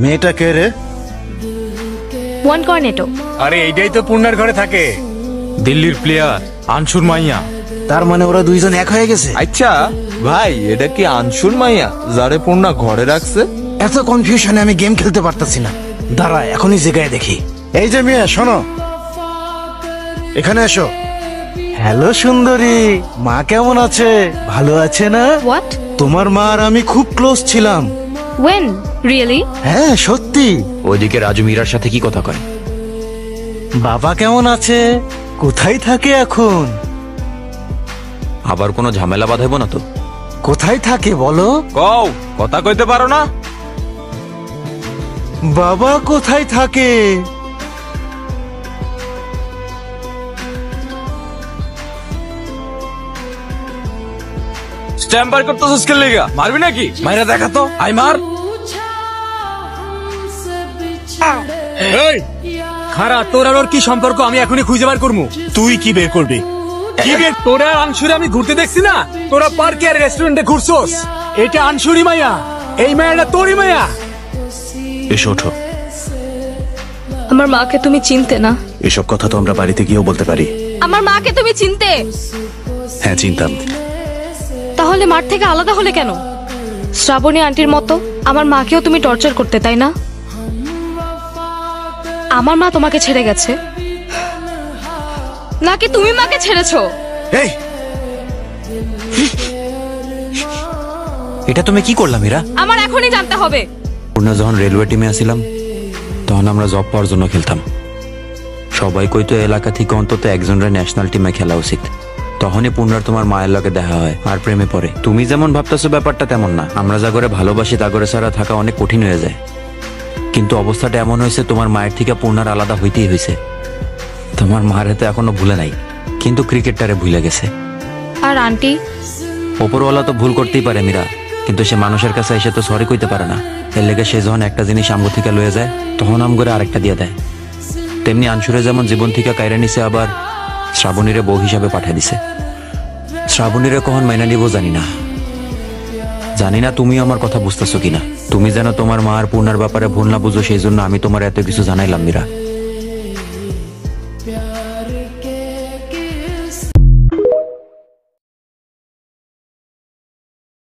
মেয়েটা কে রে? One Cornetto. আরে এইটাই তো পূর্ণার ঘরে থাকে। দিল্লির প্লেয়ার আনসুর মাইয়া। তার মানে ওরা দুইজন এক হয়ে গেছে। আচ্ছা ভাই, এটা কি আনসুর মাইয়া যারে পূর্ণা ঘরে রাখছে? এত কনফিউশনে আমি গেম খেলতে পারতাছি না। দাঁড়া, এখনই জেগায় দেখি। এই যে মেয়ে, শোনো, এখানে এসো। হ্যালো সুন্দরী, মা কেমন আছে? ভালো আছে না? হোয়াট? তোমার মা আর আমি খুব ক্লোজ ছিলাম। ওয়েন? রিয়েলি? হ্যাঁ সত্যি। ওইদিকে রাজু মীরার সাথে কি কথা কয়? বাবা কেমন আছে? কোথায় থাকে এখন? আবার কোনো ঝামেলা বাঁধাইব না তো? কোথায় থাকে বলো? কও, কথা কইতে পারো না? বাবা কোথায় থাকে? স্ট্যাম্পার করতেছিস কে লেগা? মারবি নাকি? মাইরা দেখা তো, আই মার। এই খারা, তোর আর ওর কি সম্পর্ক আমি এখনই খুঁজে বার করবো। তুই কি বের করবি? কি বের? তোরা আর আনসুরে আমি ঘুরতে দেখছি না? তোরা পার্কে আর রেস্টুরেন্টে ঘুরছোস। এটা আনসুরি মাইয়া, এই মায়াটা তোরই মায়া। এসো ওঠো। আমার মাকে তুমি চিনতে না? এসব কথা তো আমরা বাড়িতে গিয়েও বলতে পারি। আমার মাকে তুমি চিনতে? হ্যাঁ চিনতাম। তাহলে মার থেকে আলাদা হলে কেন? শ্রাবণী আন্টির মতো আমার মাকেও তুমি টর্চার করতে, তাই না? আমার মা তোমাকে ছেড়ে গেছে নাকি তুমি মাকে ছেড়েছো? এই এটা তুমি কি করলাম মীরা? আমার এখনই জানতে হবে। পূর্ণা যখন রেলওয়ে টিমে আসিলাম তখন আমরা জব পাওয়ার জন্য খেলতাম। সবাই কইতো এলাকা থেকে অন্তত একজনের ন্যাশনাল টিমে খেলা উচিত। তখনই পূর্ণার তোমার মায়ের লগে দেখা হয় আর প্রেমে পড়ে। তুমি যেমন ভাবতেছো ব্যাপারটা তেমন না। আমরা যা করে ভালোবাসি তা করে ছাড়া থাকা অনেক কঠিন হয়ে যায়। কিন্তু অবস্থাটা এমন হয়েছে তোমার মায়ের থেকে পূর্ণার আলাদা হইতেই হয়েছে। তোমার মায়ের হাতে এখনো ভুলে নাই, কিন্তু ক্রিকেটটারে ভুলে গেছে। আর আন্টি? ওপরওয়ালা তো ভুল করতেই পারে মীরা, কিন্তু সে মানুষের কাছে এসে তো সরি কইতে পারে না। এর লেগে সে যখন একটা জিনিস আমগো থেকে লয়ে যায় তখন আম করে আরেকটা দিয়ে দেয়। তেমনি আনসুরে যেমন জীবন থেকে কাইরা নিছে, আবার শ্রাবণীরে বউ হিসাবে পাঠিয়ে দিছে। শ্রাবণীরে কখন মাইনা নিব জানি না। জানি না তুমি আমার কথা বুঝতেছো কিনা। তুমি যেন তোমার মা আর পূর্ণার ব্যাপারে ভুল না বুঝো, সেই জন্য আমি তোমার এত কিছু জানাইলাম মীরা।